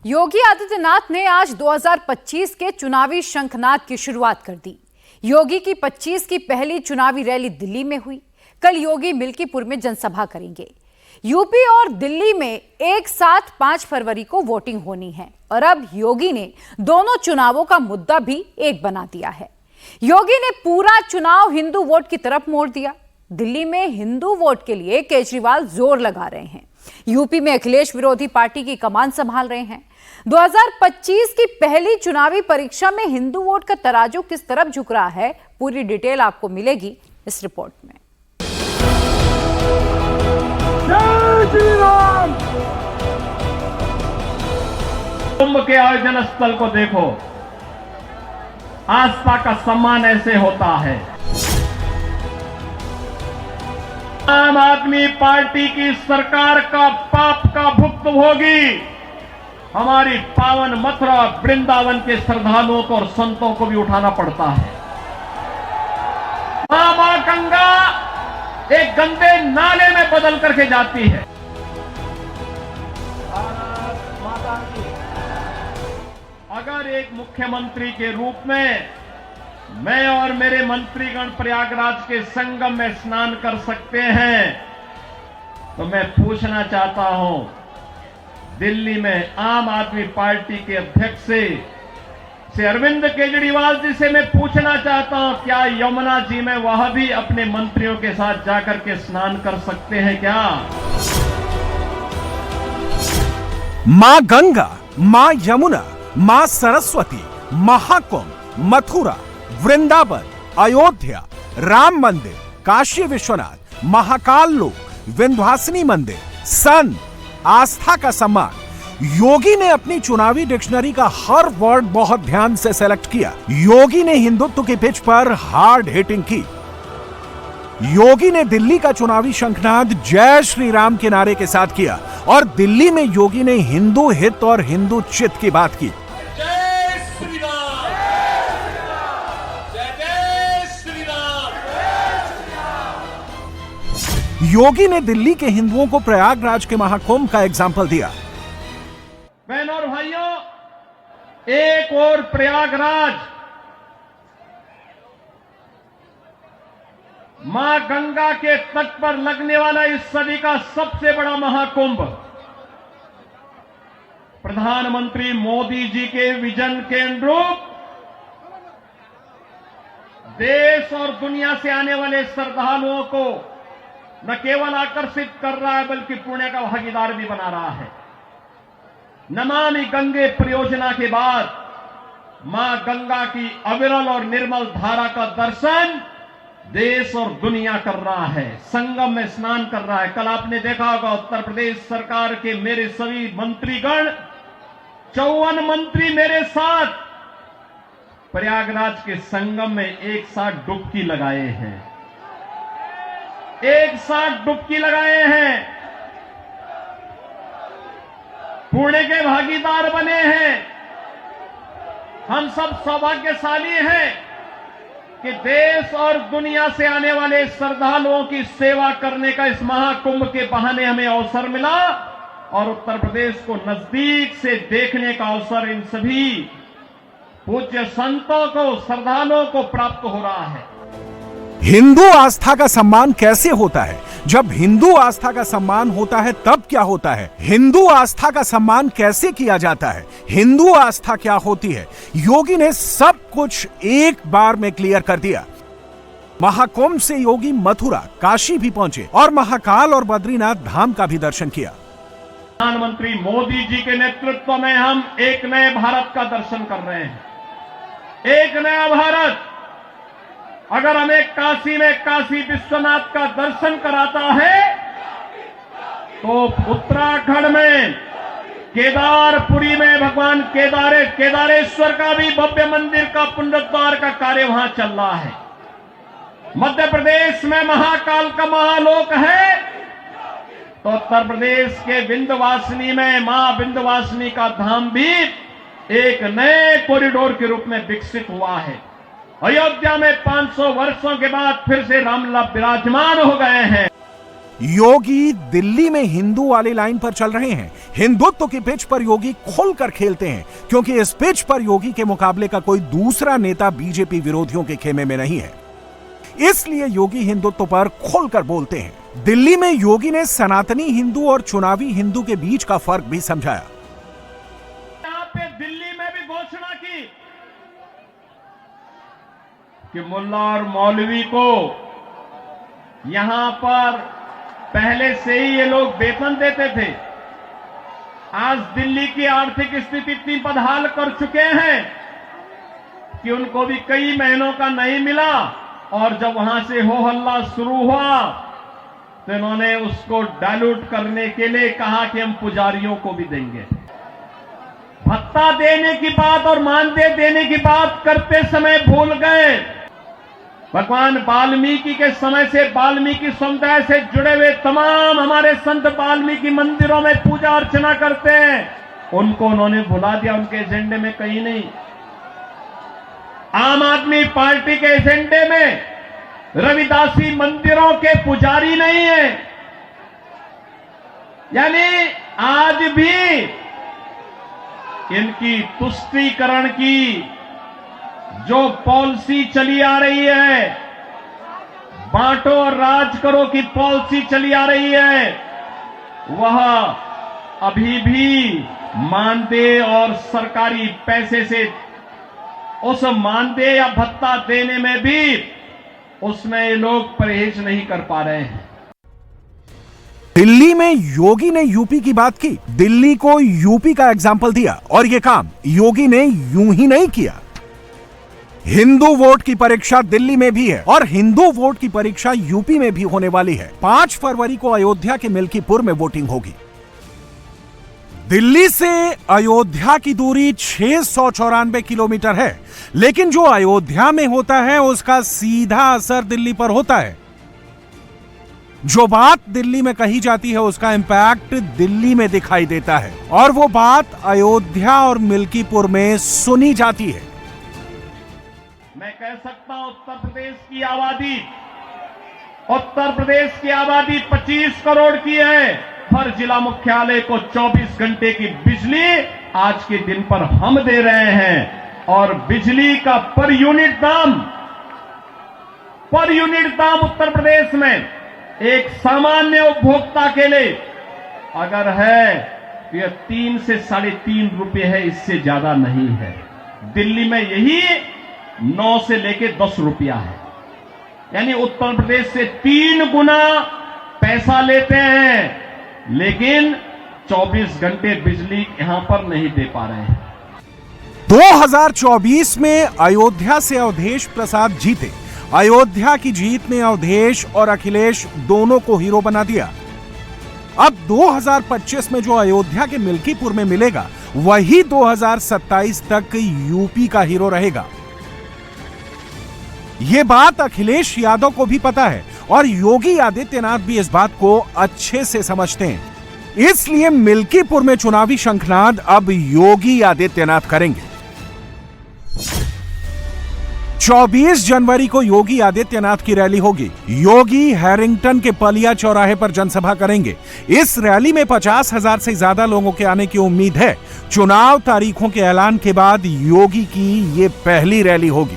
योगी आदित्यनाथ ने आज 2025 के चुनावी शंखनाद की शुरुआत कर दी। योगी की 25 की पहली चुनावी रैली दिल्ली में हुई। कल योगी मिल्कीपुर में जनसभा करेंगे। यूपी और दिल्ली में एक साथ 5 फरवरी को वोटिंग होनी है और अब योगी ने दोनों चुनावों का मुद्दा भी एक बना दिया है। योगी ने पूरा चुनाव हिंदू वोट की तरफ मोड़ दिया। दिल्ली में हिंदू वोट के लिए केजरीवाल जोर लगा रहे हैं। यूपी में अखिलेश विरोधी पार्टी की कमान संभाल रहे हैं। 2025 की पहली चुनावी परीक्षा में हिंदू वोट का तराजू किस तरफ झुक रहा है, पूरी डिटेल आपको मिलेगी इस रिपोर्ट में। जय श्री राम। कुंभ के आयोजन स्थल को देखो, आस्था का सम्मान ऐसे होता है। आम आदमी पार्टी की सरकार का पाप का भुक्तभोगी हमारी पावन मथुरा वृंदावन के श्रद्धालुओं को और संतों को भी उठाना पड़ता है। मां गंगा एक गंदे नाले में बदल करके जाती है। अगर एक मुख्यमंत्री के रूप में मैं और मेरे मंत्रीगण प्रयागराज के संगम में स्नान कर सकते हैं, तो मैं पूछना चाहता हूं, दिल्ली में आम आदमी पार्टी के अध्यक्ष से अरविंद केजरीवाल जी से मैं पूछना चाहता हूं, क्या यमुना जी में वह भी अपने मंत्रियों के साथ जाकर के स्नान कर सकते हैं क्या? मां गंगा, मां यमुना, मां सरस्वती, महाकुंभ, मथुरा, वृंदावन, अयोध्या, राम मंदिर, काशी विश्वनाथ, महाकाल लोक, विंध्यवासिनी मंदिर, सन, आस्था का सम्मान। योगी ने अपनी चुनावी डिक्शनरी का हर वर्ड बहुत ध्यान से सेलेक्ट किया। योगी ने हिंदुत्व की पिच पर हार्ड हिटिंग की। योगी ने दिल्ली का चुनावी शंखनाद जय श्री राम के नारे के साथ किया और दिल्ली में योगी ने हिंदू हित और हिंदू चित की बात की। योगी ने दिल्ली के हिंदुओं को प्रयागराज के महाकुंभ का एग्जाम्पल दिया। बहनों और भाइयों, एक और प्रयागराज मां गंगा के तट पर लगने वाला इस सदी का सबसे बड़ा महाकुंभ प्रधानमंत्री मोदी जी के विजन के अनुरूप देश और दुनिया से आने वाले श्रद्धालुओं को न केवल आकर्षित कर रहा है, बल्कि पुण्य का भागीदार भी बना रहा है। नमामि गंगे परियोजना के बाद मां गंगा की अविरल और निर्मल धारा का दर्शन देश और दुनिया कर रहा है, संगम में स्नान कर रहा है। कल आपने देखा होगा, उत्तर प्रदेश सरकार के मेरे सभी मंत्रीगण, 54 मंत्री मेरे साथ प्रयागराज के संगम में एक साथ डुबकी लगाए हैं। एक साथ डुबकी लगाए हैं, पुण्य के भागीदार बने हैं। हम सब सौभाग्यशाली हैं कि देश और दुनिया से आने वाले श्रद्धालुओं की सेवा करने का इस महाकुंभ के बहाने हमें अवसर मिला और उत्तर प्रदेश को नजदीक से देखने का अवसर इन सभी पूज्य संतों को, श्रद्धालुओं को प्राप्त हो रहा है। हिंदू आस्था का सम्मान कैसे होता है? जब हिंदू आस्था का सम्मान होता है तब क्या होता है? हिंदू आस्था का सम्मान कैसे किया जाता है? हिंदू आस्था क्या होती है? योगी ने सब कुछ एक बार में क्लियर कर दिया। महाकुंभ से योगी मथुरा, काशी भी पहुंचे और महाकाल और बद्रीनाथ धाम का भी दर्शन किया। प्रधानमंत्री मोदी जी के नेतृत्व में हम एक नए भारत का दर्शन कर रहे हैं। एक नया भारत अगर हमें काशी में काशी विश्वनाथ का दर्शन कराता है, तो उत्तराखंड में केदारपुरी में भगवान केदारेश्वर का भी भव्य मंदिर का पुनरुद्धार का कार्य वहां चल रहा है। मध्य प्रदेश में महाकाल का महालोक है, तो उत्तर प्रदेश के विंध्यवासिनी में मां विंध्यवासिनी का धाम भी एक नए कॉरिडोर के रूप में विकसित हुआ है। अयोध्या में 500 वर्षों के बाद फिर से रामलला विराजमान हो गए हैं। योगी दिल्ली में हिंदू वाली लाइन पर चल रहे हैं। हिंदुत्व की पिच पर योगी खुलकर खेलते हैं, क्योंकि इस पिच पर योगी के मुकाबले का कोई दूसरा नेता बीजेपी विरोधियों के खेमे में नहीं है। इसलिए योगी हिंदुत्व पर खुलकर बोलते हैं। दिल्ली में योगी ने सनातनी हिंदू और चुनावी हिंदू के बीच का फर्क भी समझाया। यहां पे दिल्ली में भी घोषणा की कि मुल्ला और मौलवी को यहां पर पहले से ही ये लोग वेतन देते थे। आज दिल्ली की आर्थिक स्थिति इतनी बदहाल कर चुके हैं कि उनको भी कई महीनों का नहीं मिला, और जब वहां से हो हल्ला शुरू हुआ तो इन्होंने उसको डाइल्यूट करने के लिए कहा कि हम पुजारियों को भी देंगे। भत्ता देने की बात और मानदेय देने की बात करते समय भूल गए भगवान वाल्मीकि के समय से वाल्मीकि समुदाय से जुड़े हुए तमाम हमारे संत वाल्मीकि मंदिरों में पूजा अर्चना करते हैं, उनको उन्होंने भुला दिया। उनके एजेंडे में कहीं नहीं। आम आदमी पार्टी के एजेंडे में रविदासी मंदिरों के पुजारी नहीं है। यानी आज भी इनकी तुष्टीकरण की जो पॉलिसी चली आ रही है, बांटो और राज करो की पॉलिसी चली आ रही है, वह अभी भी मानदेय और सरकारी पैसे से उस मानदेय या भत्ता देने में भी उसमें ये लोग परहेज नहीं कर पा रहे हैं। दिल्ली में योगी ने यूपी की बात की, दिल्ली को यूपी का एग्जाम्पल दिया, और यह काम योगी ने यूं ही नहीं किया। हिंदू वोट की परीक्षा दिल्ली में भी है और हिंदू वोट की परीक्षा यूपी में भी होने वाली है। 5 फरवरी को अयोध्या के मिल्कीपुर में वोटिंग होगी। दिल्ली से अयोध्या की दूरी 694 किलोमीटर है, लेकिन जो अयोध्या में होता है उसका सीधा असर दिल्ली पर होता है। जो बात दिल्ली में कही जाती है उसका इंपैक्ट दिल्ली में दिखाई देता है, और वो बात अयोध्या और मिल्कीपुर में सुनी जाती है। मैं कह सकता हूं उत्तर प्रदेश की आबादी 25 करोड़ की है। हर जिला मुख्यालय को 24 घंटे की बिजली आज के दिन पर हम दे रहे हैं, और बिजली का पर यूनिट दाम उत्तर प्रदेश में एक सामान्य उपभोक्ता के लिए अगर है तो यह 3 से 3.5 रुपए है, इससे ज्यादा नहीं है। दिल्ली में यही 9 से लेके 10 रुपया है। यानी उत्तर प्रदेश से 3 गुना पैसा लेते हैं, लेकिन 24 घंटे बिजली यहां पर नहीं दे पा रहे हैं। 2024 में अयोध्या से अवधेश प्रसाद जीते। अयोध्या की जीत ने अवधेश और अखिलेश दोनों को हीरो बना दिया। अब 2025 में जो अयोध्या के मिल्कीपुर में मिलेगा वही 2027 तक यूपी का हीरो रहेगा। यह बात अखिलेश यादव को भी पता है, और योगी आदित्यनाथ भी इस बात को अच्छे से समझते हैं। इसलिए मिल्कीपुर में चुनावी शंखनाद अब योगी आदित्यनाथ करेंगे। 24 जनवरी को योगी आदित्यनाथ की रैली होगी। योगी हैरिंगटन के पलिया चौराहे पर जनसभा करेंगे। इस रैली में 50,000 से ज्यादा लोगों के आने की उम्मीद है। चुनाव तारीखों के ऐलान के बाद योगी की यह पहली रैली होगी।